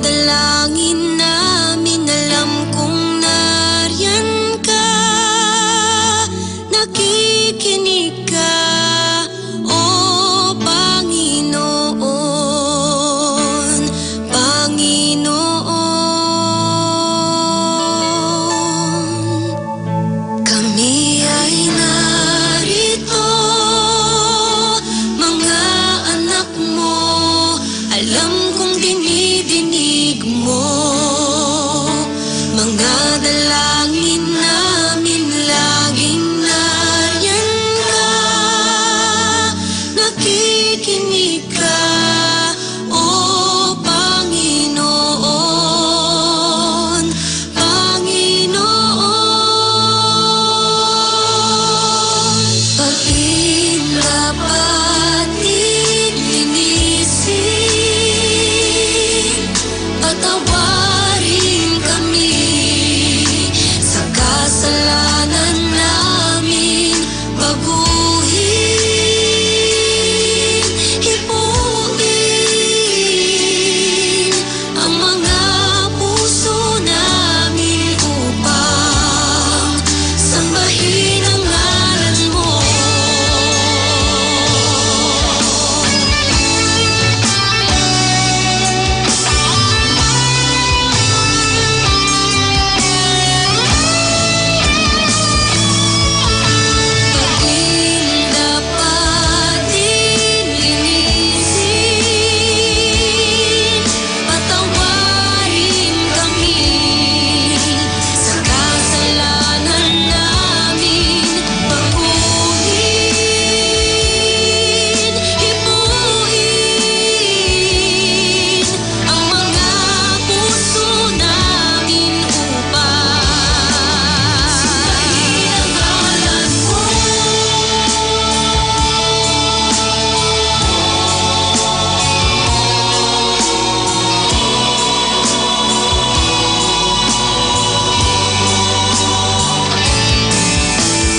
dalangin namin, alam kong nariyan ka, nakikinig ka, o Panginoon, Panginoon. Kami ay narito, mga anak mo, alam kong dinidinig mo, mga dalangin namin, laging nariyan ka, nakikinig ka, o Panginoon, Panginoon. Pag-indapatig linisin, patawarin kami sa kasalanan namin, baguhin, hipuin ang mga puso namin upang sambahin ang ngalan mo. Pag-indapatig linisin, patawarin kami sa kasalanan namin, baguhin, hipuin ang mga puso namin upang sambahin ang ngalan mo.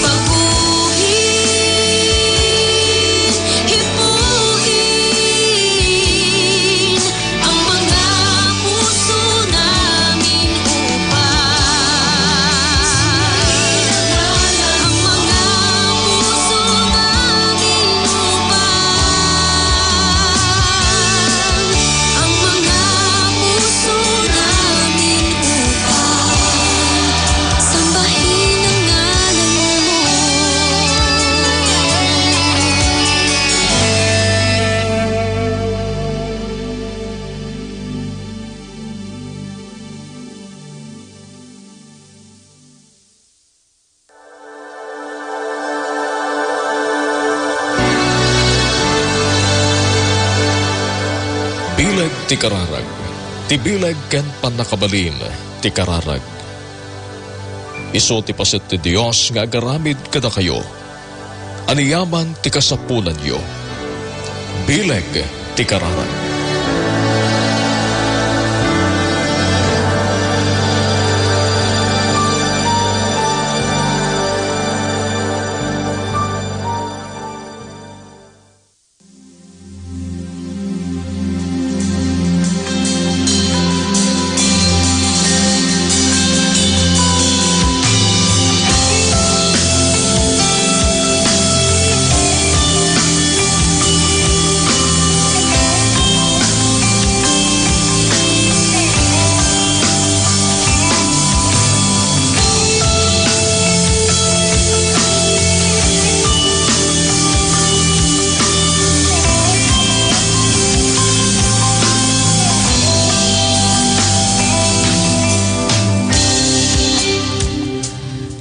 Baguhin, hipuin ang mga puso namin upang sambahin ang ngalan mo. Ang mga puso namin upang, ang mga puso namin upang sambahin ang ngalan mo. Bilag ti kararag, ti bilag ken panakabalin ti kararag. Isu ti paset ti Dios nga agaramid kada kayo. Aniyaman ti kasapulan yo. Bilag ti kararag.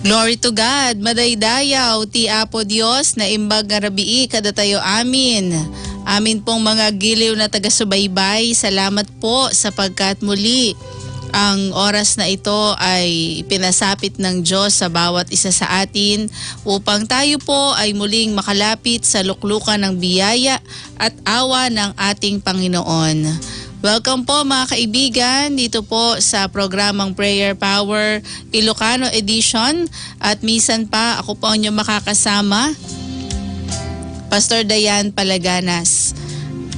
Glory to God, madaydayaw ti Apo Dios na imbag nga rabii kada tayo amin. Amin pong mga giliw na taga-subaybay, salamat po sapagkat muli ang oras na ito ay pinasapit ng Diyos sa bawat isa sa atin upang tayo po ay muling makalapit sa luklukan ng biyaya at awa ng ating Panginoon. Welcome po mga kaibigan dito po sa programang Prayer Power Ilocano Edition at minsan pa ako po inyong makakasama, Pastor Dayan Palaganas.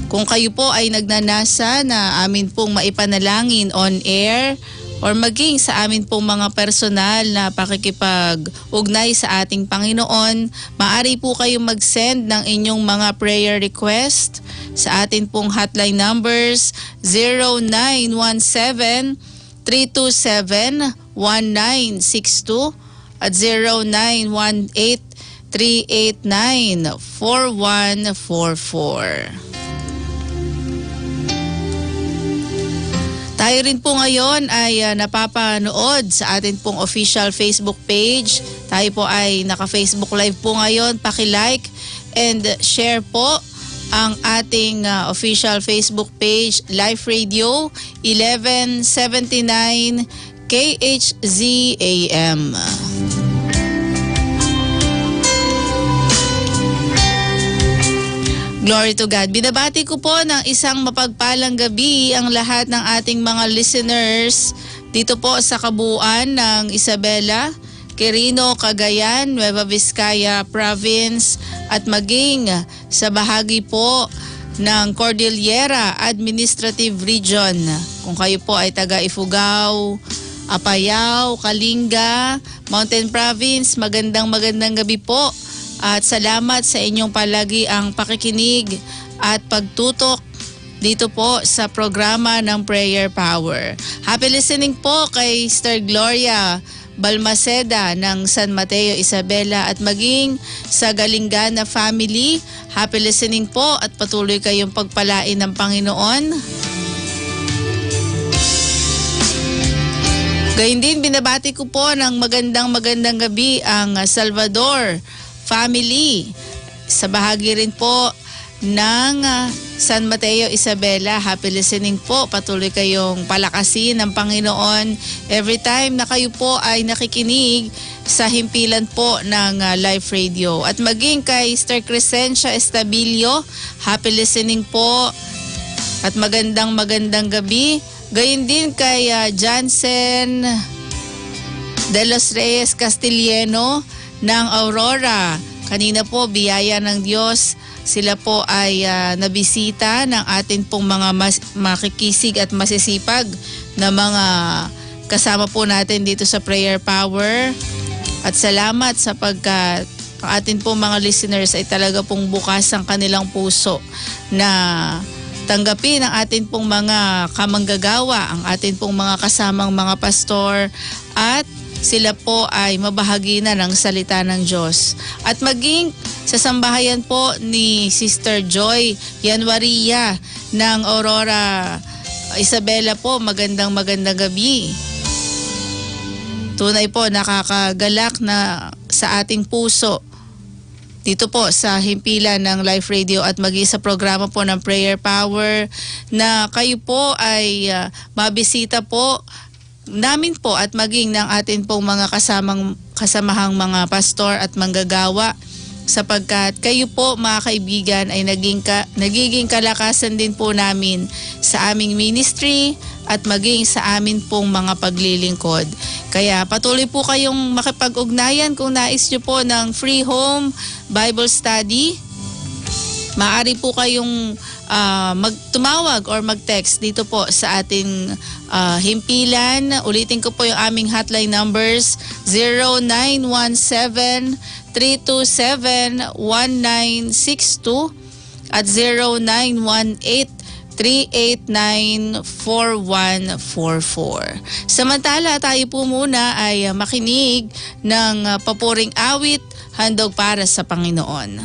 Kung kayo po ay nagnanasa na amin pong maipanalangin on air or maging sa amin pong mga personal na pakikipag-ugnay sa ating Panginoon, maaari po kayong mag-send ng inyong mga prayer request sa atin pong hotline numbers 0917-327-1962 at 0918-389-4144. Tayo rin po ngayon ay napapanood sa atin pong official Facebook page. Tayo po ay naka-Facebook Live po ngayon. Paki-like and share po ang ating official Facebook page, Life Radio 1179 KHZAM. Glory to God. Binabati ko po ng isang mapagpalang gabi ang lahat ng ating mga listeners dito po sa kabuuan ng Isabela, Quirino, Cagayan, Nueva Vizcaya Province at maging sa bahagi po ng Cordillera Administrative Region. Kung kayo po ay taga Ifugao, Apayao, Kalinga, Mountain Province, magandang gabi po. At salamat sa inyong palagi ang pakikinig at pagtutok dito po sa programa ng Prayer Power. Happy listening po kay Sister Gloria Balmaceda ng San Mateo, Isabela at maging sa Galingana family. Happy listening po at patuloy kayong pagpalain ng Panginoon. Gayun din, binabati ko po ng magandang gabi ang Salvador family sa bahagi rin po ng San Mateo, Isabela. Happy listening po. Patuloy kayong palakasin ng Panginoon every time na kayo po ay nakikinig sa himpilan po ng Life Radio. At maging kay Sister Crescencia Estabilio, happy listening po at magandang gabi. Gayun din kay Jansen de los Reyes Castilleno ng Aurora. Kanina po, biyaya ng Diyos, sila po ay nabisita ng atin pong mga makikisig at masisipag na mga kasama po natin dito sa Prayer Power. At salamat sapagkat ang atin pong mga listeners ay talaga pong bukas ang kanilang puso na tanggapin ang atin pong mga kamanggagawa, ang atin pong mga kasamang mga pastor at sila po ay mabahagi na ng salita ng Diyos. At maging sa sambahayan po ni Sister Joy Yanwaria ng Aurora, Isabela po, magandang gabi. Tunay po nakakagalak na sa ating puso dito po sa himpilan ng Life Radio at maging sa programa po ng Prayer Power na kayo po ay mabisita po namin po at maging ng atin pong mga kasamahang mga pastor at manggagawa sapagkat kayo po mga kaibigan ay nagiging kalakasan din po namin sa aming ministry at maging sa amin pong mga paglilingkod. Kaya patuloy po kayong makipag-ugnayan kung nais nyo po ng free home Bible study. Maaari po kayong magtumawag or mag-text dito po sa ating himpilan. Ulitin ko po yung aming hotline numbers 0917-327-1962 at 0918-389-4144. Samantala tayo po muna ay makinig ng papuring awit handog para sa Panginoon.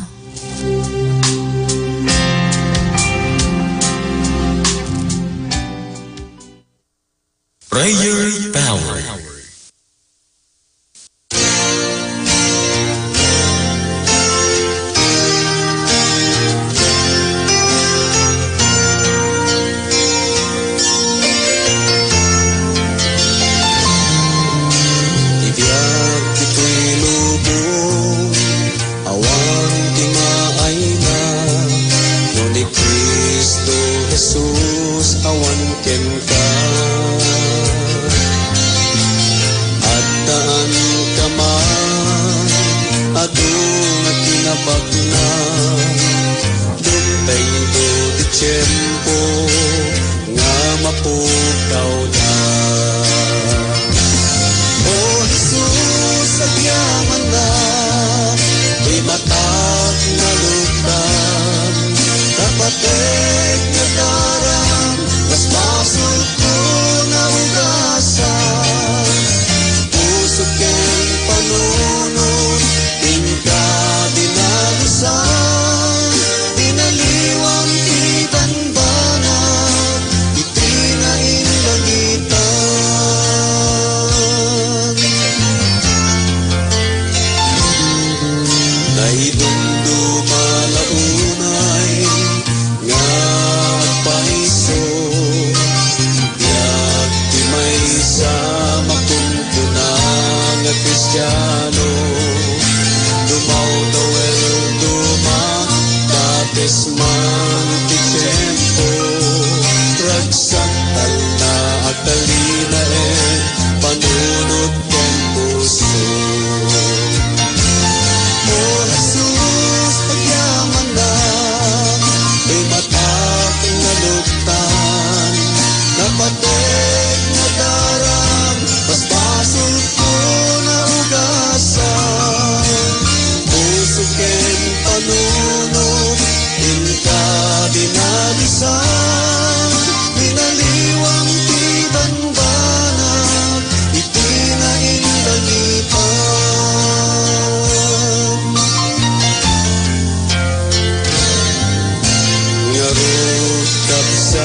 Prayer Power. Ibiyag ito'y lubong, awan di maay na, ni Kristo Jesus awan ken ka. Adaan ka man, adong at kinabak na, duntay do di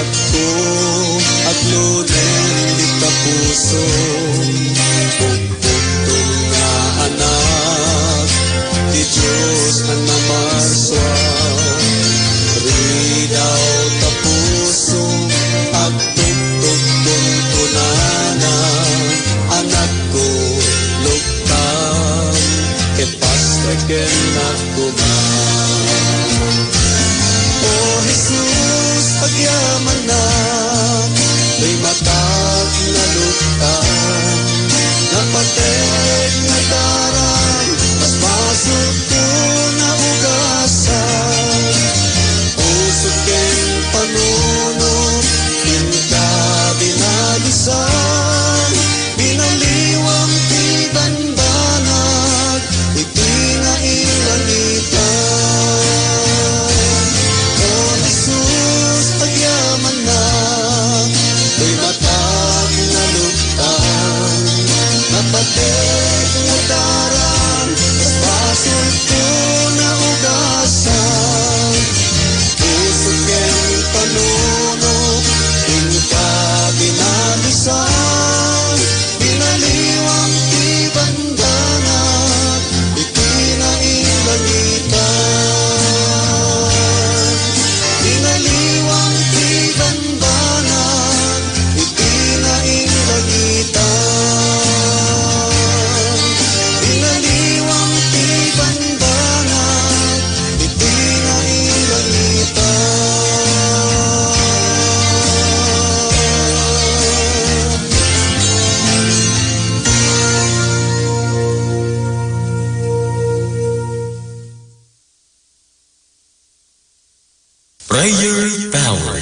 anak ko at lunen di kapuso. Pugpugtong nga anak, di Diyos na namarswa. Ridaw tapuso at tugtugtong tunana. Anak ko, lugtang, kepastreken ako man. O Jesus, agyaman na, may matag na lugtang, napatek na darang, mas masuk ko na ugasan. Usok ken panuno, inka binalisan, binaliwang ti banbanag, iti nga ilangitan. O Jesus, agyaman na, may matag na lugtang, napatek na darang, mas basol ko na ugasan. Usok ken panuno, inka binalisan, binaliwang ti bandanag, iti na ilangitan. Binaliwang ti bandanag, iti na ilangitan. Binaliwang ti bandanag, iti na ilangitan. Prayer Power.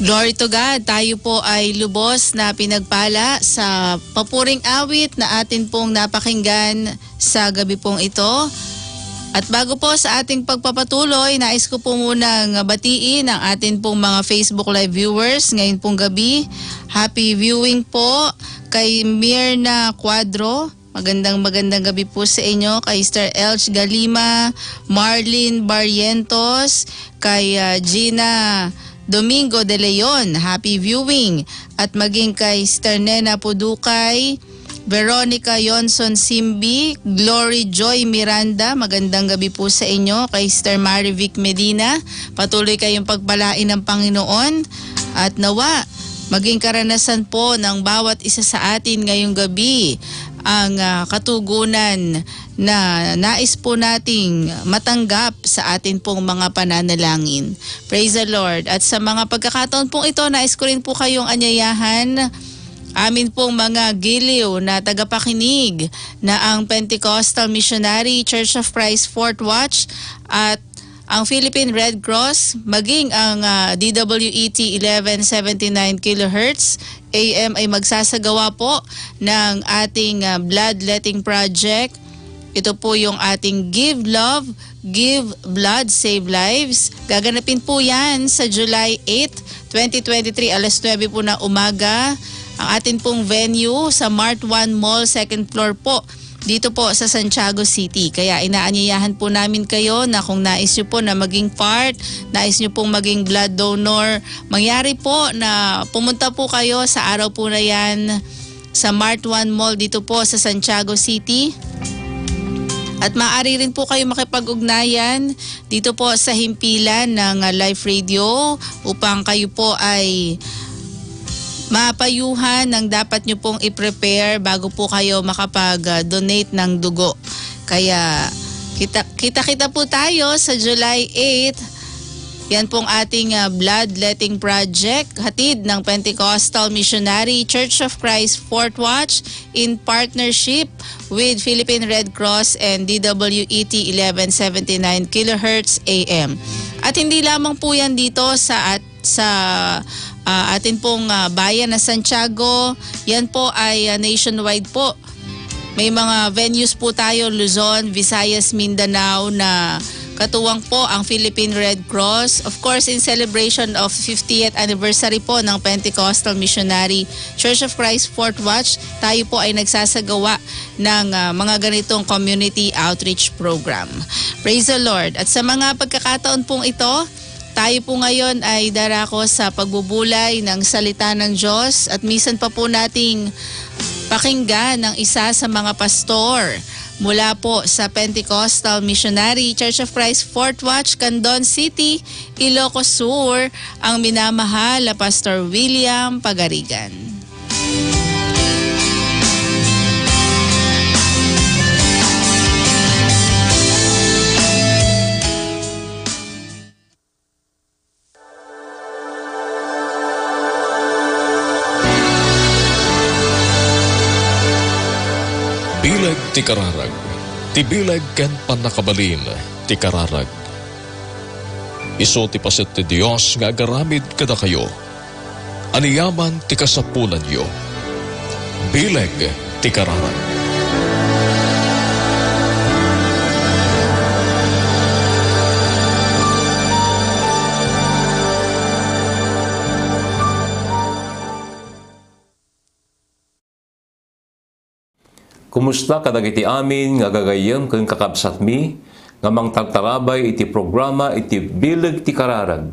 Glory to God, tayo po ay lubos na pinagpala sa papuring awit na atin pong napakinggan sa gabi pong ito. At bago po sa ating pagpapatuloy, nais ko po munang batiin ang atin pong mga Facebook Live viewers ngayon pong gabi. Happy viewing po kay Mirna Cuadro. Magandang gabi po sa inyo. Kay Sir Elch Galima, Marlene Barrientos, kay Gina Domingo de Leon, happy viewing. At maging kay Sir Nena Pudukay, Veronica Yonson Simbi, Glory Joy Miranda, magandang gabi po sa inyo. Kay Sir Marivic Medina, patuloy kayong pagpalain ng Panginoon. At nawa, maging karanasan po ng bawat isa sa atin ngayong gabi ang katugunan na nais po nating matanggap sa atin pong mga pananalangin. Praise the Lord. At sa mga pagkakataon pong ito, nais ko rin po kayong anyayahan amin pong mga giliw na tagapakinig na ang Pentecostal Missionary Church of Christ Fourth Watch at ang Philippine Red Cross, maging ang DWET 1179 kHz AM ay magsasagawa po ng ating bloodletting project. Ito po yung ating Give Love, Give Blood, Save Lives. Gaganapin po yan sa July 8, 2023, alas 9 po na umaga. Ang atin pong venue sa Mart 1 Mall, 2nd floor po, dito po sa Santiago City. Kaya inaanyayahan po namin kayo na kung nais nyo po na maging part, nais nyo pong maging blood donor, mangyari po na pumunta po kayo sa araw po na yan sa Mart 1 Mall dito po sa Santiago City. At maaari rin po kayo makipag-ugnayan dito po sa himpilan ng Life Radio upang kayo po ay mapayuhan ng dapat nyo pong i-prepare bago po kayo makapag-donate ng dugo. Kaya kita-kita po tayo sa July 8. Yan pong ating bloodletting project hatid ng Pentecostal Missionary Church of Christ Fourth Watch in partnership with Philippine Red Cross and DWET 1179 kHz AM. At hindi lamang po yan dito sa sa atin pong bayan na Santiago. Yan po ay nationwide po. May mga venues po tayo, Luzon, Visayas, Mindanao na katuwang po ang Philippine Red Cross. Of course, in celebration of 50th anniversary po ng Pentecostal Missionary Church of Christ Fort Watch, tayo po ay nagsasagawa ng mga ganitong community outreach program. Praise the Lord. At sa mga pagkakataon pong ito, tayo po ngayon ay darako sa pagbubulay ng salita ng Diyos at minsan pa po nating pakinggan ng isa sa mga pastor mula po sa Pentecostal Missionary Church of Christ Fort Watch, Candon City, Ilocos Sur, ang minamahal na Pastor William Pagarigan. Bilag ti kararag, ti bilag ken panakabalin ti kararag. Isu ti paset ti Dios nga agaramid kada kayo. Aniyaman ti kasapulan yo. Bilag ti kararag. Kumusta kadagiti amin nga gagayem ken kakabsat mi nga mangtagtarabay iti programa iti bilag ti kararag.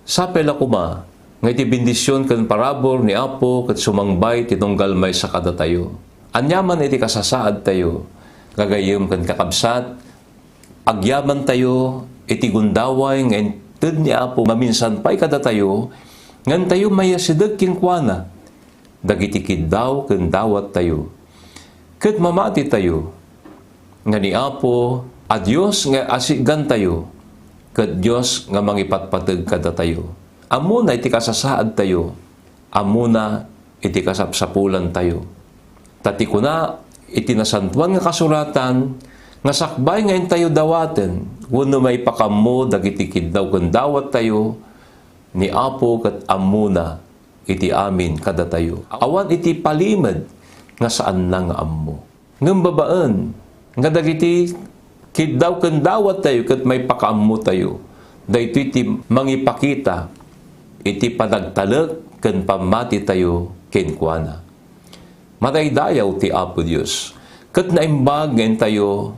Sapel akuma nga iti bendisyon ken parabor ni Apo ket sumangbay ti tunggal may sa kadatayo. Anyaman iti kasasaad tayo gagayem ken kakabsat agyaman tayo iti gundaway nga inted ni Apo maminsan pay kadatayo ngan tayo mayasideg kinkwana dagiti kiddaw ken dawat tayo. Ket mamati tayo, nga ni Apo, a Diyos nga asigan tayo, ket Diyos nga mangipatpateg kada tayo. Amuna iti kasasaad tayo, amuna iti kasapsapulan tayo. Tati kuna iti nasantuan nga kasuratan, nga sakbay ngayon tayo dawaten, wenno may pakammo dagiti kiddaw ken dawat tayo, ni Apo ket amuna iti amin kada tayo. Awan iti palimed, nga saan lang ammo. Ngem babaan, nga dagiti kiddaw ken dawat tayo ket may pakaammo tayo. Daytoy iti mangipakita iti panagtalek ken pamati tayo kenkuana. Mataydayaw ti Apo Dios. Ket naimbag ngayon tayo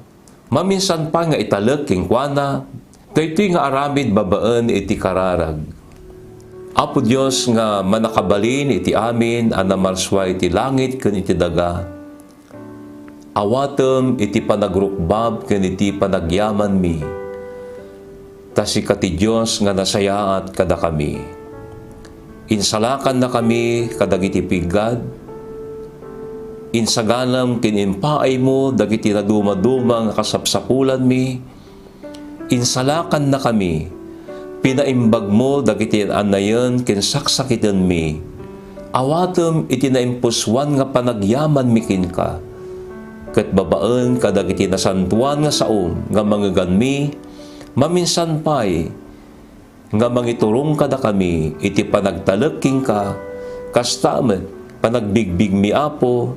maminsan pa nga italek kenkuana daytoy nga aramid babaan iti kararag. Apo Diyos nga manakabalin iti amin anamarswa iti langit ken iti daga. Awatem iti panagrukbab ken iti panagyaman mi. Tasika ti Diyos nga nasayaat kada kami. Insalakan na kami kadagiti pigad. Insagalam ken impaay mo dagiti naduma-duma nga kasapsapulan mi. Insalakan na kami. Pinaimbag mo dagiti anayon ken saksakiten mi. Awatem iti naimpuswan nga panagyaman mikin ka. Ket babaan kadagiti nasantuan nga saom nga mangegan mi maminsan pay nga mangiturong kada kami iti panagtalekking ka kastamet panagbigbig mi Apo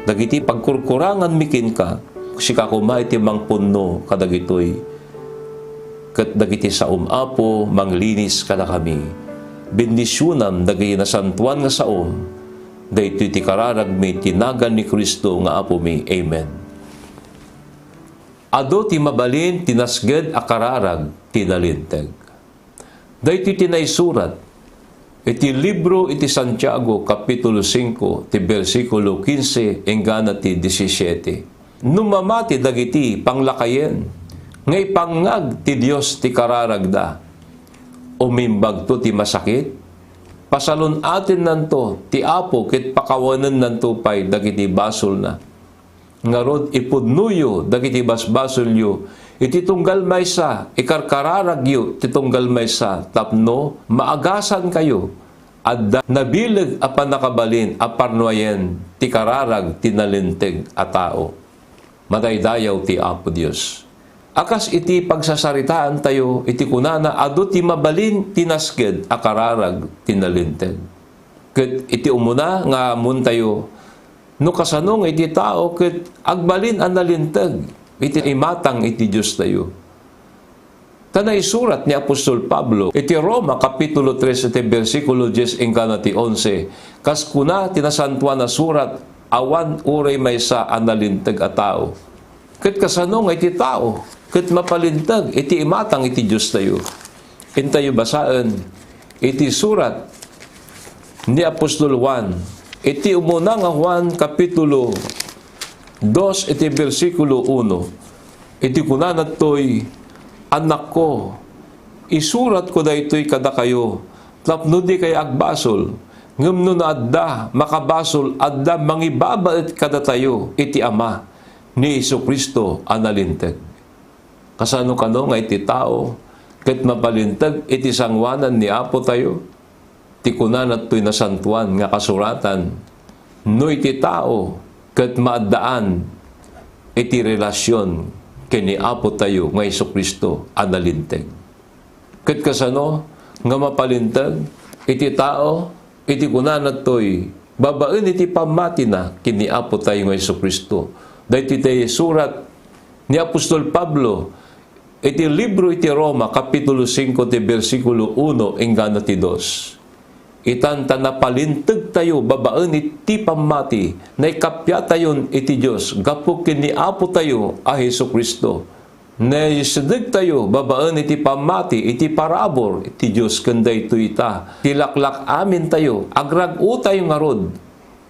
dagiti pagkurkurangan mikin ka sika kuma iti mangpunno kadagitoy. Ket dagiti saom Apo manglinis kada kami. Bendisyonam dagiti nasantuan nga saom. Daytoy ti kararag mi tinagan ni Kristo nga Apo mi. Amen. Ado ti mabalin tinasged a kararag tinalinteg. Daytoy ti naisurat iti libro iti Santiago kapitulo 5 ti bersikulo 15 enggana ti 17. Numamati dagiti panglakayen ngay pangag ti Dios ti kararagda. Umimbag to ti masakit. Pasalon atin nanto ti Apo ket pakawanen nanto pay dagiti basol na. Ngarod ipudnuyo dagiti basbasol yo. Iti tunggal maysa ikarkararag yo ti tunggal maysa tapno maagasan kayo. Adda nabileg a panakabalin a parnuayen ti kararag tinalinteg a tao. Mataydayaw ti Apo Dios. Akas iti pagsasaritaan tayo, iti kunana, adu ti mabalin tinasked, akararag tinalinteg. Ket iti umuna nga mun tayo, no kasanong iti tao, ket agbalin ang nalinteg, iti imatang iti Diyos tayo. Tanay surat ni Apostol Pablo, iti Roma, Kapitulo 3, iti versikulo 10, ingkana ti 11, kas kuna tinasantuan na surat, awan uray may sa analintag a tao. Ket kasano nga iti tao, ket mapalintag, iti imatang iti Diyos tayo. Intayo basaan, iti surat ni Apostol Juan, iti umuna nga Juan, Kapitulo 2, iti versikulo 1, iti kuna natoy, anak ko, isurat ko da ito'y kada kayo, tapno di kay agbasol, ngam na adda, makabasol, adda, mangibabait kada tayo, iti ama, ni Jesucristo analintag. Kasano kano nga iti tao, ket mapalintag, iti sangwanan ni Apo tayo, ti kunan at to'y nasantuan nga kasuratan, no iti tao, ket maaddaan, iti relasyon, kini Apo tayo nga Jesucristo analinteg. Ket kasano nga mapalintag iti tao iti kunana toy babaen iti pamati na kini Apo tayo nga Jesucristo. Daytoy tayo surat ni Apostol Pablo iti libro iti Roma Kapitulo 5 ti versikulo 1 ingana ti 2. Itanta na palintag tayo babaan iti pamati na ikapya tayon iti Diyos gapo kini Apo tayo a Jesucristo na isidig tayo babaan iti pamati iti parabor iti Diyos kanday ito ita tilaklak amin tayo agrag-u tayo nga rod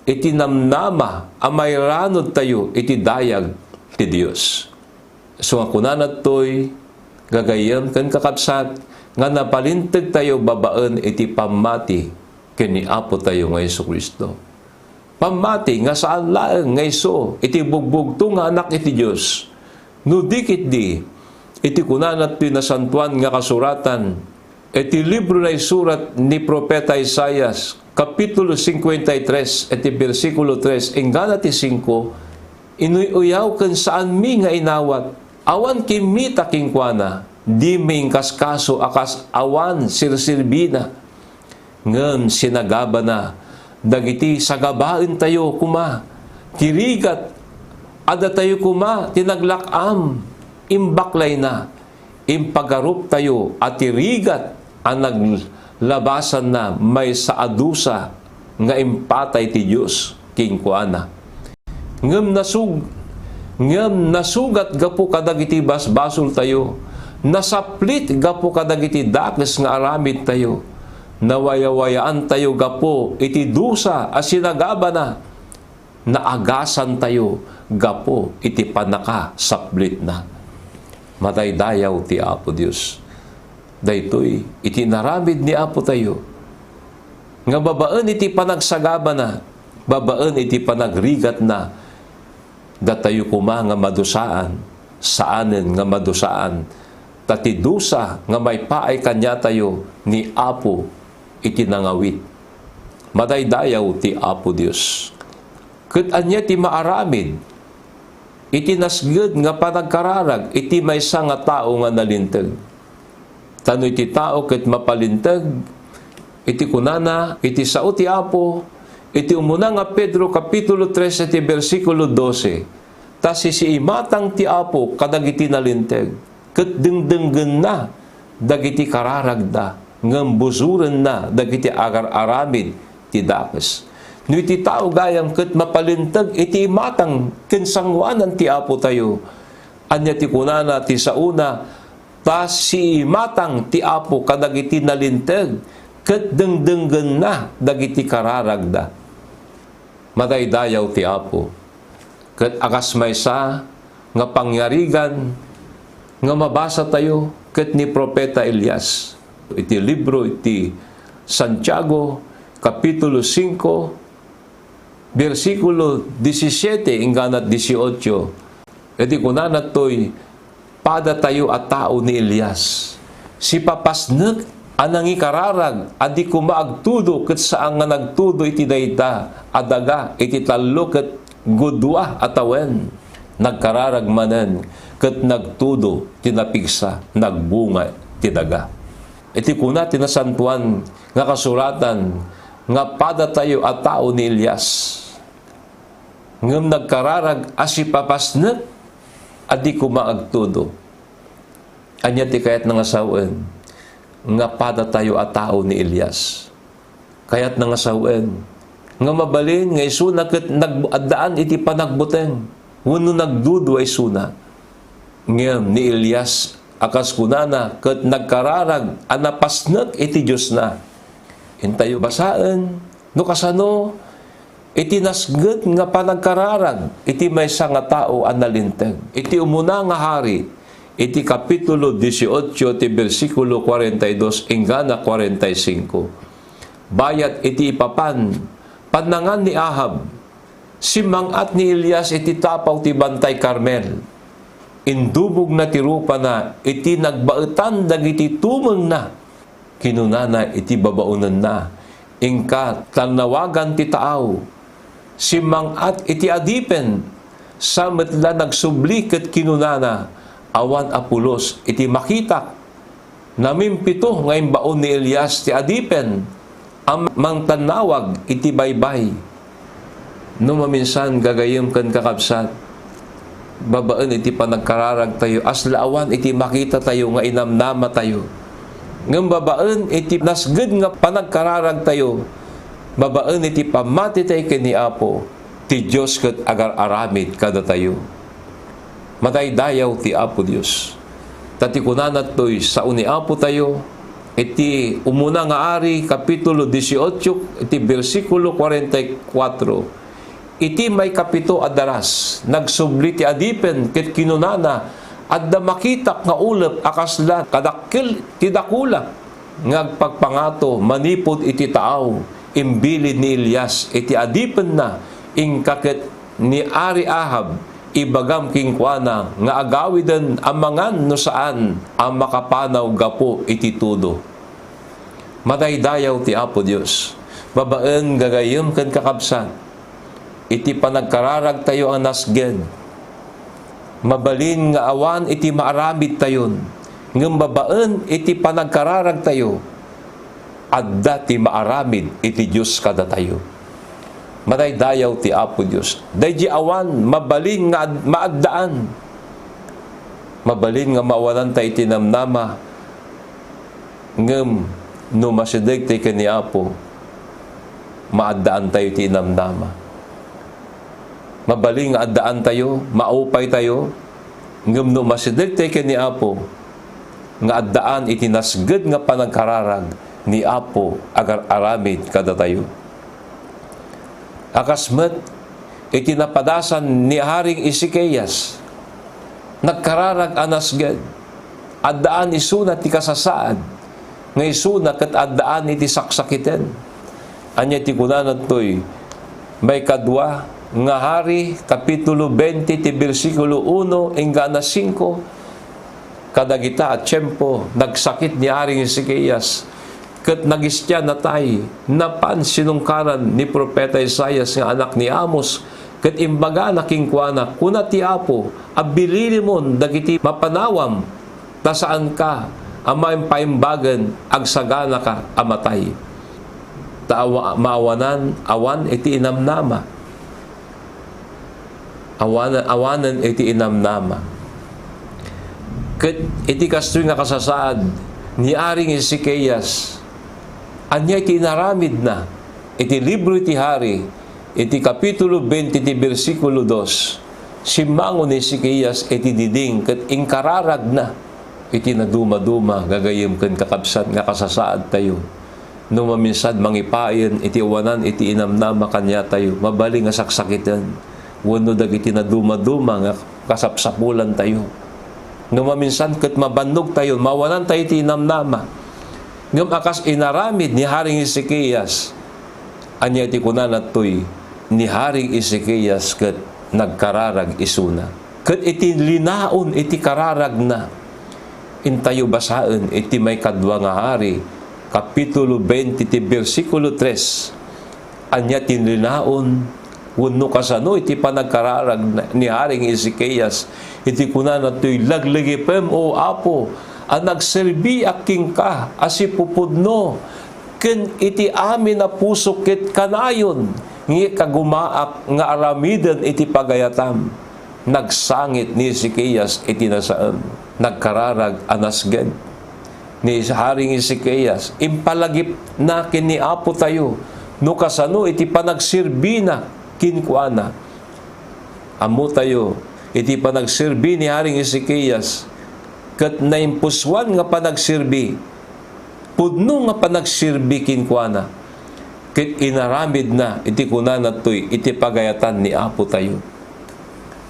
iti namnama amay ranod tayo iti dayag ti Diyos. So ang kunanat to'y gagayam kan kakabsat nga napalintag tayo babaan iti pamati kini Apo tayo nga Jesucristo. Pamati nga saan laeng nga iso, iti bugbugto nga anak iti Diyos. No dikit di, iti kunanat ti nasantuan nga kasuratan, iti libro na isurat ni Propeta Isaias, Kapitulo 53, iti versikulo 3, ingana ti 5, inuyaw kan saan mi nga inawat, awan kimita kingkwana, di ming kaskaso akas awan sirsirbina, ngem sinagaba na, dagiti sagabain tayo kuma, kirigat, ada tayo kuma, tinaglakam, imbaklay na, impagarup tayo, at irigat, ang naglabasan na, may saadusa, nga impatay ti Diyos, kingkuana. Ngem nasugat gapo kadagiti basbasol tayo, nasaplit gapo kadagiti dakes nga aramid tayo, nawayawayaan tayo gapo iti dusa as sinagaba na naagasan tayo gapo iti panaka saplit na mataydayaw ti Apo Dios daytoy iti naramid ni Apo tayo nga babaan iti panagsagaba na babaan iti panagrigat na datayo kuma nga madusaan saanen nga madusaan tati dusa nga may paay kanya tayo ni Apo iti nangawit. Mataydayaw ti Apo Dios. Ket anya ti maaramid, iti nasged nga panagkararag, iti maysa nga tao nga nalintag. Tano iti tao ket mapalintag, iti kunana, iti sao ti Apo, iti umuna nga Pedro Kapitulo 3, iti versikulo 12, tas imatang ti Apo kadagiti nalintag, ket dengdenggen na, dagiti kararagda, ngambusuran na dagiti agar-aramid ti dakes. No iti tao gayam ket mapalintag iti matang kensangwanan ti Apo tayo. Anya ti kunana ti sauna tas si matang ti Apo kadagiti nalintag ket dengdenggen na dagiti kararagda. Mataydayaw ti Apo. Ket akas maysa nga pangyarigan nga mabasa tayo ket ni Propeta Elias. Iti libro iti Santiago Kapitulo 5 versikulo 17 ingganat 18 iti kunanat toy pada tayo at tao ni Elias si papasnek anang ikararag adi kumaagtudo ket saan nga nagtudo iti dayta adaga iti tallo ket gudwa atawen nagkararag manen, ket nagtudo, tinapigsa, nagbunga, tidaga. Iti kuna tinasantuan nga kasuratan, nga pada tayo at tao ni Elias. Ngam nagkararag asipapasnet, adi kumaagtudo. Anya ti kayat nangasawen, nga pada tayo at tao ni Elias. Kayat nangasawen, nga mabalin, nga isuna ket nagdaan iti panagbuteng, wano nagdudo ay suna. Ngam ni Elias, akas kunana, ket nagkararag, anapasnet iti Diyos na. Hintayo basaan, no kasano, iti nasget nga panagkararag, iti maysa nga tao analinteg. Iti umuna nga hari, iti kapitulo 18, iti versikulo 42, ingana 45. Bayat iti ipapan, panangan ni Ahab, simangat ni Elias iti tapaw ti Bantay Carmel. Indubog na ti rupa na, iti nagbaetan dagiti tumeng na. Kinunana iti babaunan na, ingka tanawagan ti taaw, simangat iti adipen, sametla nagsubli ket kinunana, awan apulos iti makita, namimpito ngayon baon ni Elias ti adipen, ang mangtanawag iti baybay. No maminsan gagayem kan kakabsat, babaan iti panagkararag tayo, aslaawan iti makita tayo nga inamnama tayo. Ngam babaan iti nasged nga panagkararag tayo, babaan iti pamati tayo kini Apo, ti Diyos ket agar aramid kada tayo. Mataydayaw ti Apo Diyos. Tati kunanat to'y sa uni Apo tayo, iti umuna nga ari, kapitulo 18, iti versikulo 44, iti may kapito adaras, nagsubli ti adipen, ket kinunana, adda makitak nga ulep, akasla, kadakil, tidakula, ngagpagpangato, manipod iti taaw, imbilid ni Elias, iti adipen na, ingkaket ni Ari Ahab, ibagam kingkwana nga agawiden amangan no saan ang makapanaw gapo iti tudo. Mataydayaw ti Apo Dios, babaen gagayem ken kakabsat, iti panagkararag tayo ang nasged, mabalin nga awan iti maaramid tayon, ngem babaen iti panagkararag tayo, adda ti maaramid iti Dios kada tayo. Mataydayaw ti Apo Diyos. Daydi awan, mabalin nga maaddaan. Mabalin nga mawalan tayo tinamnama. Ngem, no masideg tayo kani Apo, maaddaan tayo tinamnama. Mabalin nga addaan tayo, maupay tayo. Ngem, no masideg tayo kani Apo, nga addaan itinasged nga panagkararag ni Apo agar aramid kada tayo. Akasmet, itinapadasan ni Haring Ezekias, nagkararag anasged, addaan isuna ti kasasaad, nga isuna ket addaan iti saksakiten. Anya ti kunanan toy, may kadwa, nga hari, kapitulo 20, ti versikulo 1, ingana 5, kadagita at tiyempo, nagsakit ni Haring Ezekias, ket nagistya natay, napan sinungkaran ni Propeta Isaias nga anak ni Amos, ket imbaga nakingkwana, kuna ti Apo, abililimon dagiti mapanawam, tasaan ka, amayang paimbagan, agsagana ka, amatay. Maawanan, awan iti inamnama. Awanan iti inamnama. Ket iti kastoy nga kasasaad, ni Haring Ezekias, anya iti inaramid na, iti libro iti hari, iti kapitulo 20, iti versikulo 2, simangon ni Ezekias, iti diding, ket ingkararag na, iti naduma-duma, gagayem ken kakabsat nga kasasaad tayo. No maminsad mangipayen, iti wanan, iti inamnama kanya tayo, mabaling nga saksakitan, wano dagiti naduma-duma nga kasapsapulan tayo. No maminsan ket mabannog tayo, mawanan tayo iti inamnama. Ngam akas inaramid ni Haring Ezekias, anya iti kunanat toy, ni Haring Ezekias ket nagkararag isuna. Ket iti linaon iti kararag na, intayo basaen iti may kadwa nga hari, kapitulo 20, iti versikulo 3, anya tinlinaon, Wenno kasano iti panagkararag ni Haring Ezekias, iti kunan natoy laglagipem o Apo, ang nagserbi aking ka, asi pupudno, ken iti amin na puso ket kanayon, ngi kagumaak nga aramiden iti pagayatam. Nagsangit ni Ezekias iti nasaan, nagkararag anasged ni Haring Ezekias, impalagip na kini Apo tayo, no kasano iti panagsirbi na kinkuana. Amo tayo, iti panagsirbi ni Haring Ezekias, kat naimpuswan nga panagsirbi, pudno nga panagsirbi kinkuana, kat inaramid na iti kunana to'y iti pagayatan ni Apo tayo.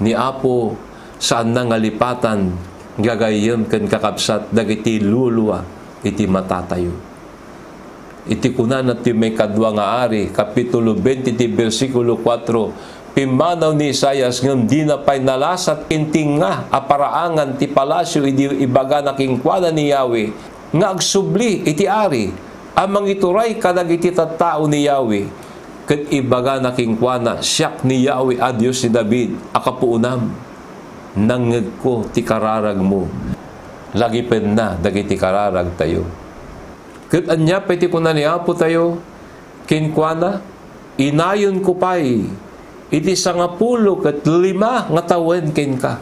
Ni Apo, saan na nga lipatan, gagayem ken kakabsat, dagiti luluwa, iti matatayo. Iti kunan at may kadwa nga ari, Kapitulo 20, versikulo 4, pimanaw ni Isaias, ngam di na pa'y nalasat kinting nga, aparaangan ti palasyo, ibaga na kingkwana ni Yahweh, nga agsubli iti ari, amang ituray kadag iti tattao ni Yahweh, ket ibaga na kingkwana, siyak ni Yahweh a Diyos ni David, akapuunam, nangeg ko ti kararag mo, lagi pen na, dagiti kararag tayo. Ket anya piti kunan ni Apo tayo, kinkwana, inayon ko pa'y, iti 10 ket 5 nga tawen ken ka.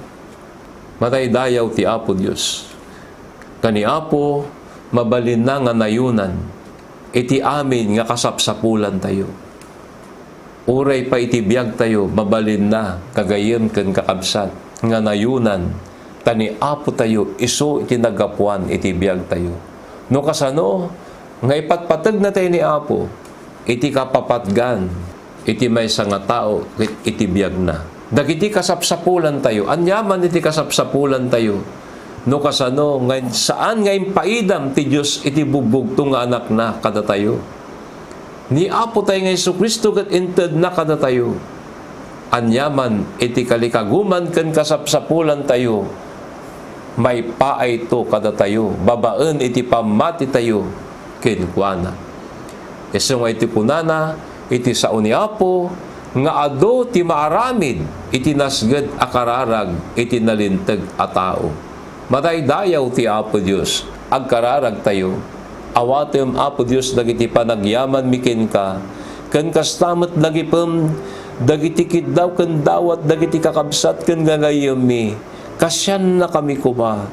Matay dayaw ti Apo Dios. Kani Apo, mabalin na nga nayunan, iti amin nga kasapsapulan tayo. Uray pa iti biyag tayo, mabalin na, kagayem ken kakabsat, nga nayunan, tani Apo tayo, iso iti nagapuan iti biyag tayo. No kasano, nga ipatpatag na tayo ni Apo, iti kapapatgan, iti may nga tao, iti biyag na. Dagiti kasapsapulan tayo, anyaman iti kasapsapulan tayo. No kasano, nga saan nga impaidam ti Diyos iti bugbugto nga anak na kada tayo. Ni Apo tayo nga Jesucristo ket inted na kada tayo. Anyaman iti kalikaguman ken kasapsapulan tayo, may paay to kada tayo, babaen iti pamati tayo, kenkwana. Iso nga iti punana, iti sao ni Apo, nga ado ti maaramid, iti nasged akararag, iti nalinteg a tao. Mataydayaw ti Apo Dios, agkararag tayo, awatem Apo Dios dagiti panagyaman miken ka, ken kastamet dagipem, dagiti kiddaw ken dawat, dagiti kakabsat ken gagayem mi, kasyan na kami kuma,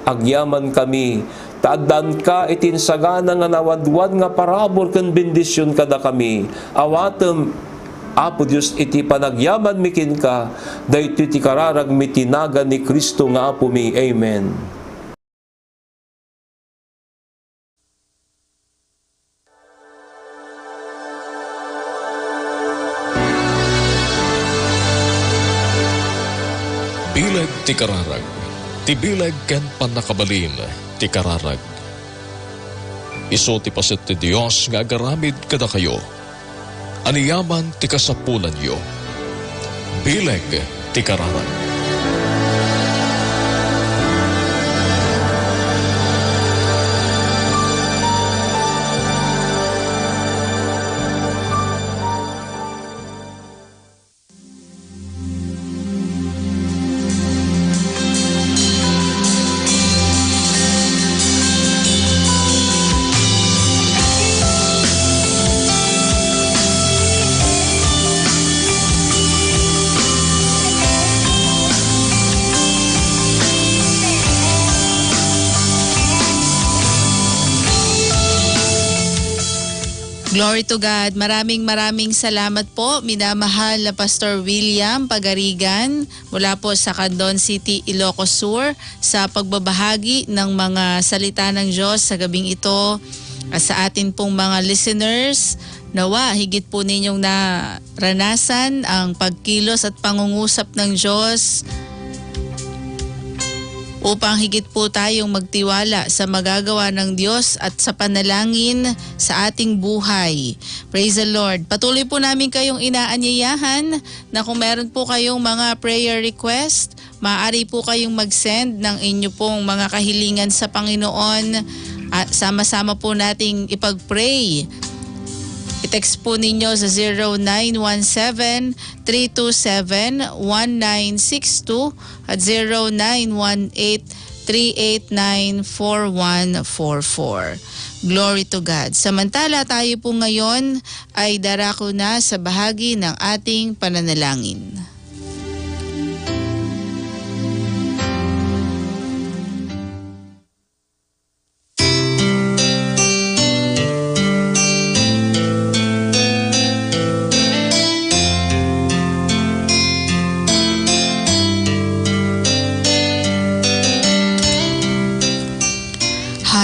agyaman kami, taadan ka itinsagana nga nawadwad nga parabor ken bendisyon kada kami, awatem Apo Dios iti panagyaman mikin ka, daytoy ti kararag mitinaga ni Kristo nga Apo mi. Amen. Bilag ti kararag, ti bilag ken panakabalin, ti kararag. Iso ti paset ti Dios nga agaramid kada kayo, aniyaman ti kasapulan yo. Bilag ti kararag. Glory to God. Maraming salamat po, minamahal na Pastor William Pagarigan mula po sa Candon City, Ilocos Sur, sa pagbabahagi ng mga salita ng Diyos sa gabing ito. Sa atin pong mga listeners, nawa higit po ninyong naranasan ang pagkilos at pangungusap ng Diyos upang higit po tayong magtiwala sa magagawa ng Diyos at sa panalangin sa ating buhay. Praise the Lord. Patuloy po namin kayong inaanyayahan na kung meron po kayong mga prayer request, maaari po kayong mag-send ng inyo pong mga kahilingan sa Panginoon at sama-sama po nating ipag-pray I-text po ninyo sa 0917-327-1962 at 0918-389-4144. Glory to God. Samantala tayo po ngayon ay darako na sa bahagi ng ating pananalangin.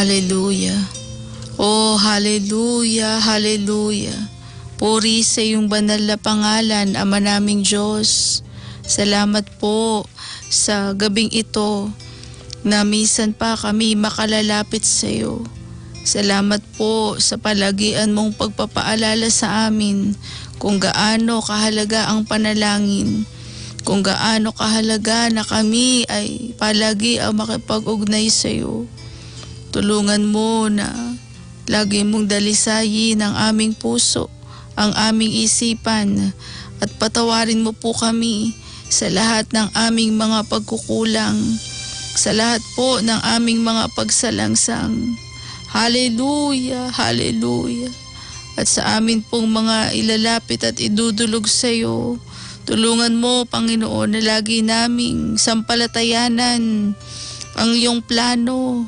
Hallelujah. Oh, hallelujah, hallelujah. Puri sa iyong banal na pangalan, Ama naming Diyos. Salamat po sa gabing ito na minsan pa kami makalalapit sa iyo. Salamat po sa palagian mong pagpapaalala sa amin kung gaano kahalaga ang panalangin. Kung gaano kahalaga na kami ay palagi ang makipag-ugnay sa iyo. Tulungan mo na lagi mong dalisayin ang aming puso, ang aming isipan, at patawarin mo po kami sa lahat ng aming mga pagkukulang, sa lahat po ng aming mga pagsalangsang. Hallelujah, hallelujah. At sa amin pong mga ilalapit at idudulog sa iyo, tulungan mo, Panginoon, na lagi naming sampalatayanan ang iyong plano.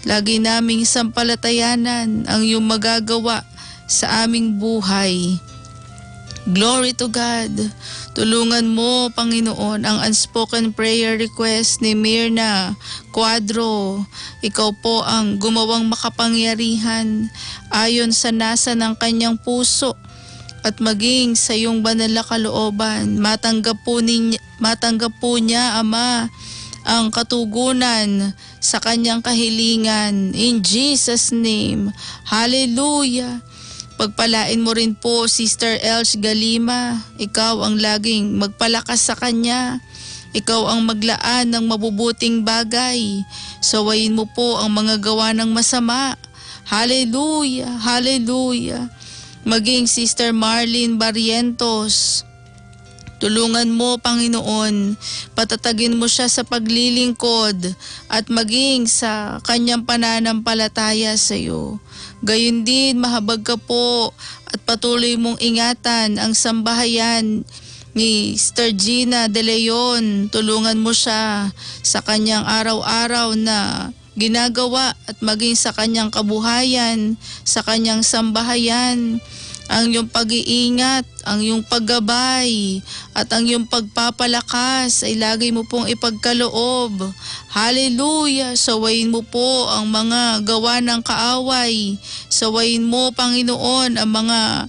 Lagi naming sampalatayanan ang iyong magagawa sa aming buhay. Glory to God. Tulungan mo, Panginoon, ang unspoken prayer request ni Mirna Cuadro. Ikaw po ang gumawang makapangyarihan ayon sa nasa ng kanyang puso at maging sa iyong banal na kalooban. Matanggap po niya, Ama, ang katugunan sa kanyang kahilingan. In Jesus' name, hallelujah. Pagpalain mo rin po, Sister Elsh Galima. Ikaw ang laging magpalakas sa kanya. Ikaw ang maglaan ng mabubuting bagay. Sawayin mo po ang mga gawa ng masama. Hallelujah, hallelujah. Maging Sister Marlene Barrientos, tulungan mo, Panginoon, patatagin mo siya sa paglilingkod at maging sa kanyang pananampalataya sa iyo. Gayun din, mahabag ka po at patuloy mong ingatan ang sambahayan ni Sister Gina De Leon. Tulungan mo siya sa kanyang araw-araw na ginagawa at maging sa kanyang kabuhayan, sa kanyang sambahayan. Ang iyong pag-iingat, ang iyong paggabay, at ang iyong pagpapalakas ay lagi mo pong ipagkaloob. Hallelujah! Sawayin mo po ang mga gawa ng kaaway. Sawayin mo, Panginoon, ang mga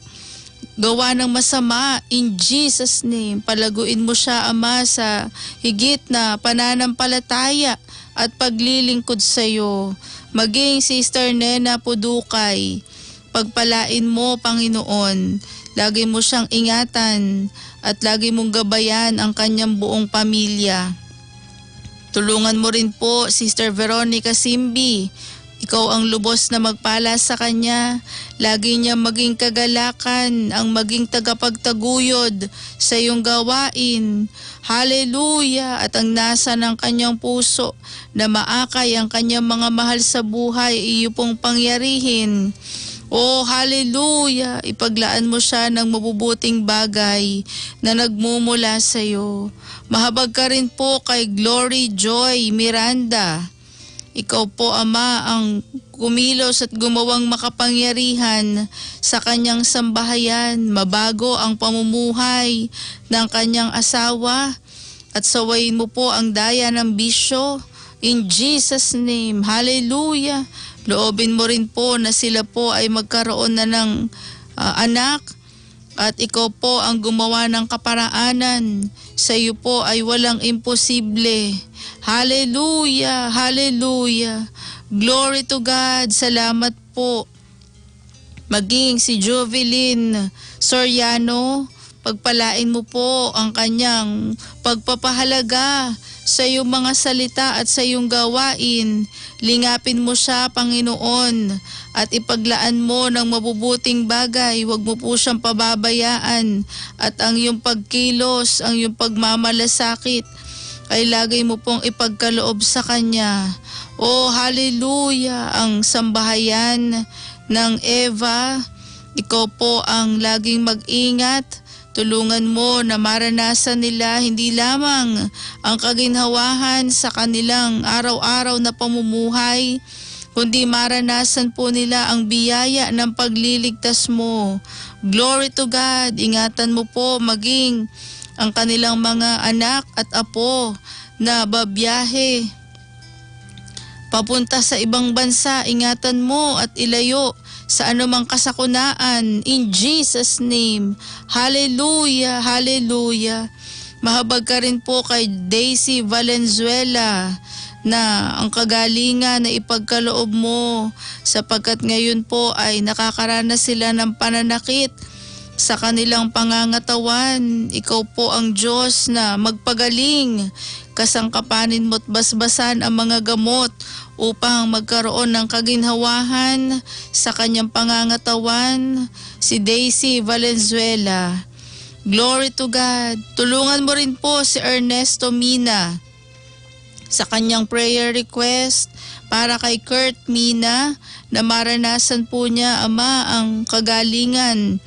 gawa ng masama. In Jesus' name, palaguin mo siya, Ama, sa higit na pananampalataya at paglilingkod sa iyo. Maging Sister Nena Pudukay, pagpalain mo, Panginoon. Lagi mo siyang ingatan at lagi mong gabayan ang kanyang buong pamilya. Tulungan mo rin po, Sister Veronica Simbi. Ikaw ang lubos na magpala sa kanya. Lagi niya maging kagalakan, ang maging tagapagtaguyod sa iyong gawain. Hallelujah! At ang nasa ng kanyang puso na maakay ang kanyang mga mahal sa buhay, iyo pong pangyarihin. Oh, hallelujah! Ipaglaan mo siya ng mabubuting bagay na nagmumula sa iyo. Mahabag ka rin po kay Glory Joy Miranda. Ikaw po, Ama, ang kumilos at gumawang makapangyarihan sa kanyang sambahayan. Mabago ang pamumuhay ng kanyang asawa at sawayin mo po ang daya ng bisyo. In Jesus' name, hallelujah! Loobin mo rin po na sila po ay magkaroon na ng anak at ikaw po ang gumawa ng kaparaanan. Sa iyo po ay walang imposible. Hallelujah! Hallelujah! Glory to God! Salamat po. Maging si Jovelyn Soriano, Pagpalain mo po ang kanyang pagpapahalaga sa iyong mga salita at sa iyong gawain. Lingapin mo siya, Panginoon, at ipaglaan mo ng mabubuting bagay. Huwag mo po siyang pababayaan. At ang iyong pagkilos, ang iyong pagmamalasakit, ay lagay mo pong ipagkaloob sa kanya. Oh, hallelujah! Ang sambahayan ng Eva, ikaw po ang laging mag-ingat. Tulungan mo na maranasan nila hindi lamang ang kaginhawahan sa kanilang araw-araw na pamumuhay, kundi maranasan po nila ang biyaya ng pagliligtas mo. Glory to God! Ingatan mo po maging ang kanilang mga anak at apo na babiyahe papunta sa ibang bansa. Ingatan mo at ilayo sa anumang kasakunaan. In Jesus' name. Hallelujah, hallelujah. Mahabag ka rin po kay Daisy Valenzuela na ang kagalingan na ipagkaloob mo, sapagkat ngayon po ay nakakaranas sila ng pananakit sa kanilang pangangatawan. Ikaw po ang Diyos na magpagaling. Kasangkapanin mo't basbasan ang mga gamot upang magkaroon ng kaginhawahan sa kanyang pangangatawan, si Daisy Valenzuela. Glory to God. Tulungan mo rin po si Ernesto Mina sa kanyang prayer request para kay Kurt Mina na maranasan po niya, Ama, ang kagalingan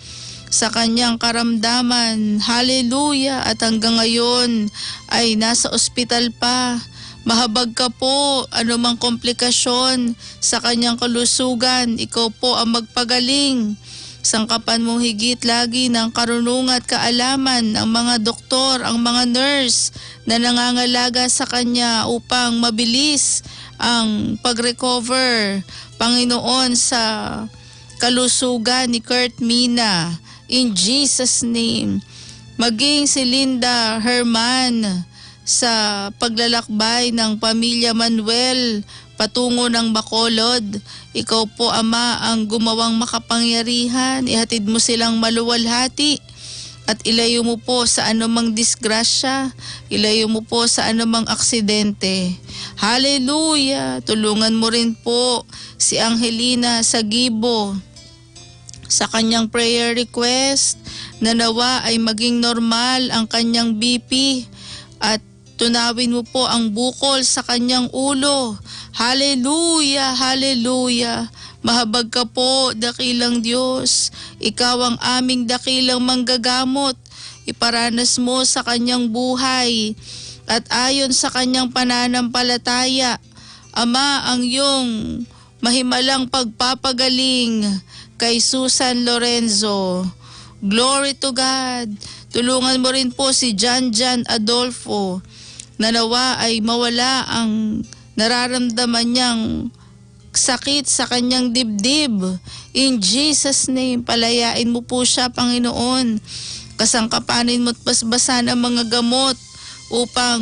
sa kanyang karamdaman. Hallelujah! At hanggang ngayon ay nasa ospital pa. Mahabag ka po, anumang komplikasyon sa kanyang kalusugan, ikaw po ang magpagaling. Sangkapan mong higit lagi ng karunungan at kaalaman ang mga doktor, ang mga nurse na nangangalaga sa kanya upang mabilis ang pag-recover, Panginoon, sa kalusugan ni Kurt Mina. In Jesus' name. Maging si Linda Herman sa paglalakbay ng pamilya Manuel patungo ng Bacolod. Ikaw po, Ama, ang gumawang makapangyarihan. Ihatid mo silang maluwalhati at ilayo mo po sa anumang disgrasya. Ilayo mo po sa anumang aksidente. Hallelujah! Tulungan mo rin po si Angelina Sagibo sa kanyang prayer request na nawa ay maging normal ang kanyang BP at tunawin mo po ang bukol sa kanyang ulo. Hallelujah! Hallelujah! Mahabag ka po, dakilang Diyos. Ikaw ang aming dakilang manggagamot. Iparanas mo sa kanyang buhay at ayon sa kanyang pananampalataya, Ama, ang iyong mahimalang pagpapagaling kay Susan Lorenzo. Glory to God. Tulungan mo rin po si Jan Adolfo na nawa ay mawala ang nararamdaman niyang sakit sa kanyang dibdib. In Jesus' name, palayain mo po siya, Panginoon. Kasangkapanin mo't basbasan ang mga gamot upang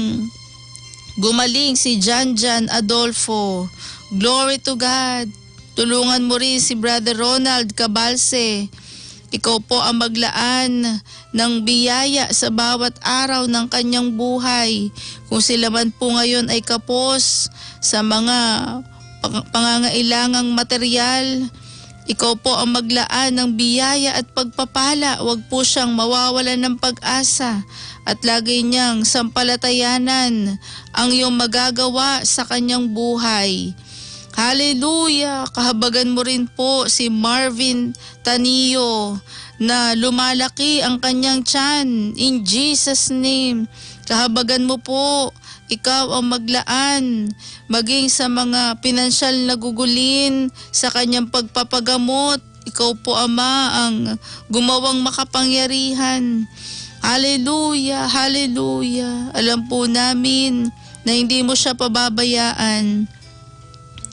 gumaling si Jan Adolfo. Glory to God. Tulungan mo rin si Brother Ronald Cabalse. Ikaw po ang maglaan ng biyaya sa bawat araw ng kanyang buhay. Kung sila man po ngayon ay kapos sa mga pangangailangang material, ikaw po ang maglaan ng biyaya at pagpapala. Huwag po siyang mawawalan ng pag-asa at lagi niyang sampalatayanan ang iyong magagawa sa kanyang buhay. Hallelujah! Kahabagan mo rin po si Marvin Tanio na lumalaki ang kanyang tiyan. In Jesus' name, kahabagan mo po. Ikaw ang maglaan maging sa mga pinansyal na gugulin sa kanyang pagpapagamot. Ikaw po, Ama, ang gumawang makapangyarihan. Hallelujah! Hallelujah! Alam po namin na hindi mo siya pababayaan.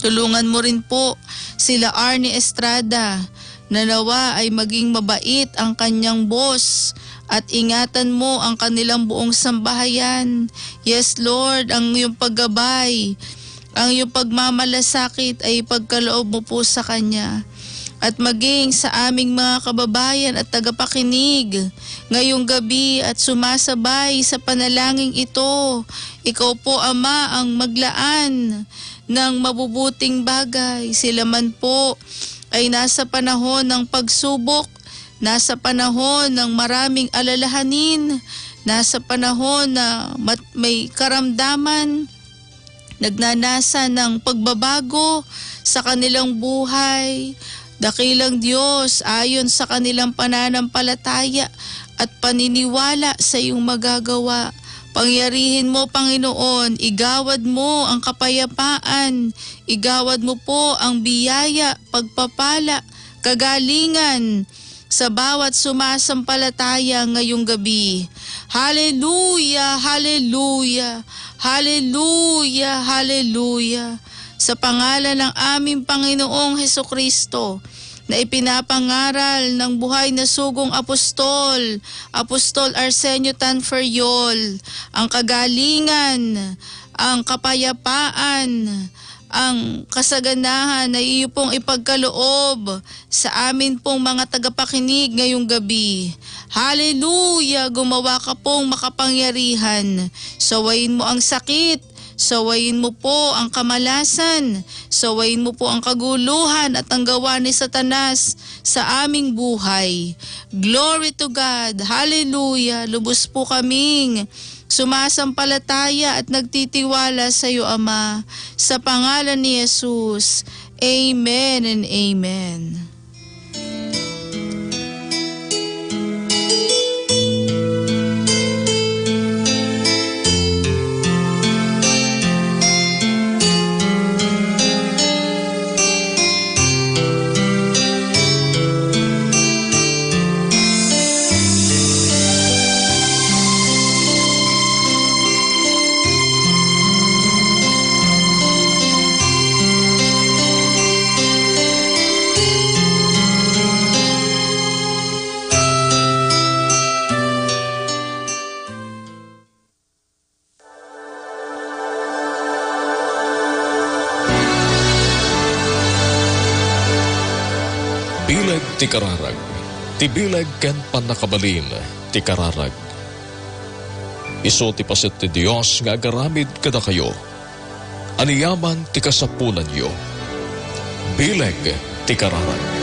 Tulungan mo rin po sila Arnie Estrada na nawa ay maging mabait ang kanyang boss at ingatan mo ang kanilang buong sambahayan. Yes, Lord, ang iyong paggabay, ang iyong pagmamalasakit ay pagkaloob mo po sa kanya. at maging sa aming mga kababayan at tagapakinig ngayong gabi at sumasabay sa panalangin ito. Ikaw po, Ama, ang maglaan ng mabubuting bagay. Sila man po ay nasa panahon ng pagsubok, nasa panahon ng maraming alalahanin, nasa panahon na may karamdaman, nagnanasa ng pagbabago sa kanilang buhay. Dakilang Diyos, ayon sa kanilang pananampalataya at paniniwala sa iyong magagawa. Pangyarihin mo, Panginoon, igawad mo ang kapayapaan, igawad mo po ang biyaya, pagpapala, kagalingan sa bawat sumasampalataya ngayong gabi. Hallelujah, hallelujah, hallelujah, hallelujah. Sa pangalan ng aming Panginoong Hesukristo, na ipinapangaral ng buhay na sugong apostol, Apostol Arsenio Tanferyol, ang kagalingan, ang kapayapaan, ang kasaganahan na iyo pong ipagkaloob sa amin pong mga tagapakinig ngayong gabi. Hallelujah! Gumawa ka pong makapangyarihan. Sawayin mo ang sakit, sawayin mo po ang kamalasan, sawayin mo po ang kaguluhan at ang gawa ni Satanas sa aming buhay. Glory to God! Hallelujah! Lubos po kaming sumasampalataya at nagtitiwala sa iyo, Ama. Sa pangalan ni Jesus. Amen and amen. Bilag ti kararag, ti bilag ken panakabalin ti kararag. Isu ti paset ti Dios nga agaramid kada kayo. Aniyaman ti kasapulan yo. Bilag ti kararag.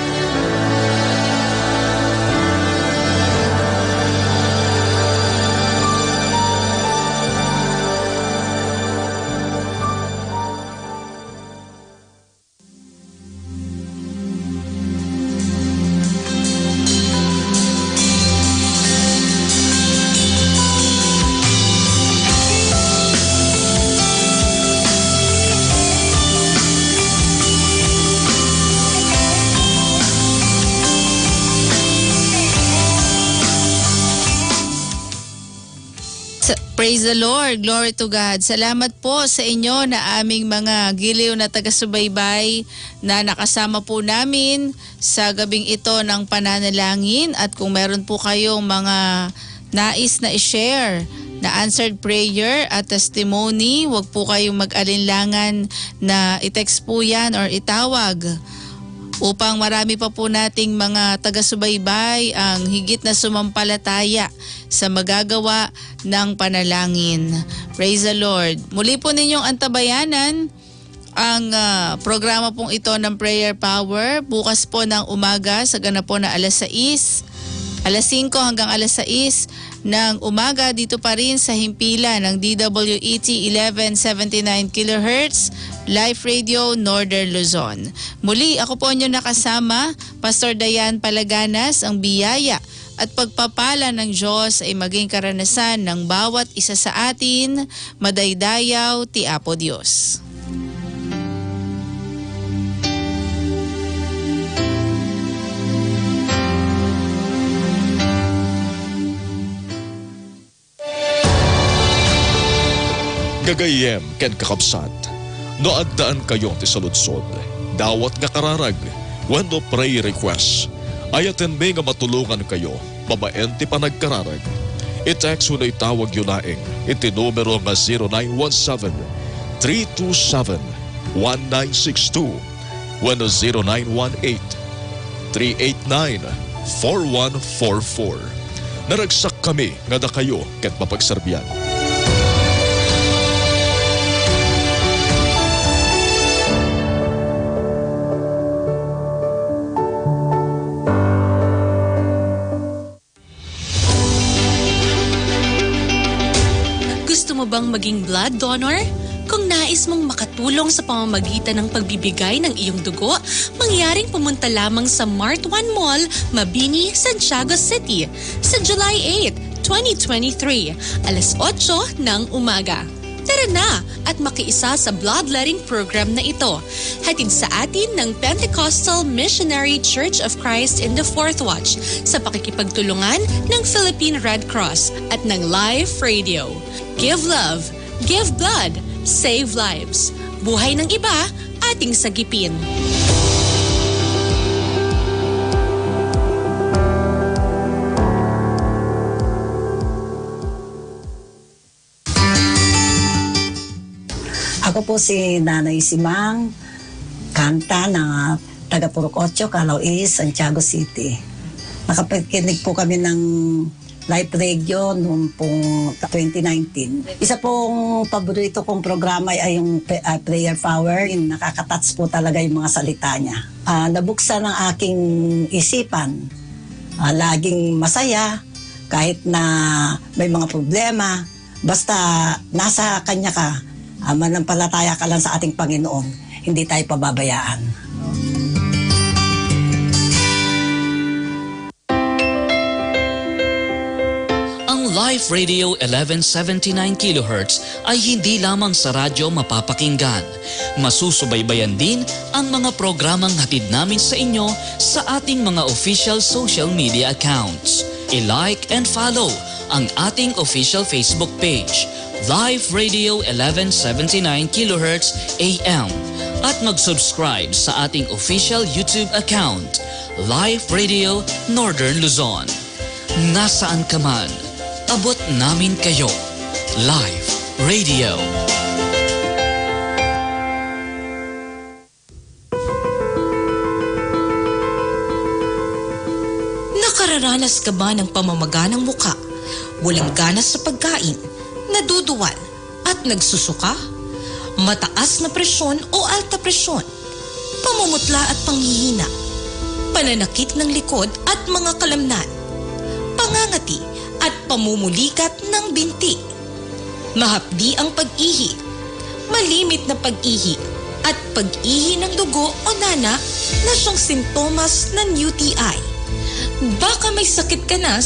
Praise the Lord. Glory to God. Salamat po sa inyo na aming mga giliw na taga-subaybay na nakasama po namin sa gabing ito ng pananalangin. At kung meron po kayong mga nais na i-share na answered prayer at testimony, huwag po kayong mag-alinlangan na i-text po yan or itawag upang marami pa po nating mga taga-subaybay ang higit na sumampalataya sa magagawa ng panalangin. Praise the Lord. Muli po ninyong antabayanan ang programa pong ito ng Prayer Power. Bukas po ng umaga sa ganap po na alas 6, alas 5 hanggang alas 6 ng umaga dito pa rin sa himpilan ng DWET 1179 kHz Life Radio Northern Luzon. Muli ako po inyo nakasama, Pastor Dayan Palaganas. Ang biyaya at pagpapala ng Diyos ay maging karanasan ng bawat isa sa atin. Madaydayaw ti Apo Diyos. Gagayem ken kakabsat, no addaan kayo ti saludsod, dawat nga kararag, wenno pray request, ayaten may nga matulungan kayo, babaen ti panagkararag. I-text na itawag yun laing, iti numero nga 0917-327-1962, wenno 0917-389-4144. Naragsak kami nga da kayo ket mapagserbiyan. Gusto mo bang maging blood donor? Kung nais mong makatulong sa pamamagitan ng pagbibigay ng iyong dugo, mangyaring pumunta lamang sa Mart One Mall, Mabini, Santiago City sa July 8, 2023, alas 8 ng umaga. Tara na at makiisa sa bloodletting program na ito. Hatid sa atin ng Pentecostal Missionary Church of Christ in the Fourth Watch sa pakikipagtulungan ng Philippine Red Cross at ng Live Radio. Give love, give blood, save lives. Buhay ng iba, ating sagipin. Ako po si Nanay Simang, kanta ng taga Purok 8, Calao East, Santiago City. Nakapakinig po kami ng Live Radio noong pong 2019. Isa pong paborito kong programa ay yung Prayer Power. Yung nakaka-touch po talaga yung mga salita niya. Nabuksan ang aking isipan. Laging masaya kahit na may mga problema. Basta nasa Kanya ka, manampalataya ka lang sa ating Panginoon, hindi tayo pababayaan. Ang Live Radio 1179 kHz ay hindi lamang sa radyo mapapakinggan. Masusubaybayan din ang mga programang hatid namin sa inyo sa ating mga official social media accounts. I-like and follow ang ating official Facebook page, Live Radio 1179 kHz AM, at mag-subscribe sa ating official YouTube account, Live Radio Northern Luzon. Nasaan ka man, abot namin kayo. Live Radio. Nakararanas ka ba ng pamamaga ng muka, walang ganas sa pagkain, naduduwal at nagsusuka? Mataas na presyon o alta presyon, pamumutla at panghihina, pananakit ng likod at mga kalamnan, pangangati at pamumulikat ng binti, mahapdi ang pag-ihi, malimit na pag-ihi at pag-ihi ng dugo o nana na siyang sintomas ng UTI. Baka may sakit ka na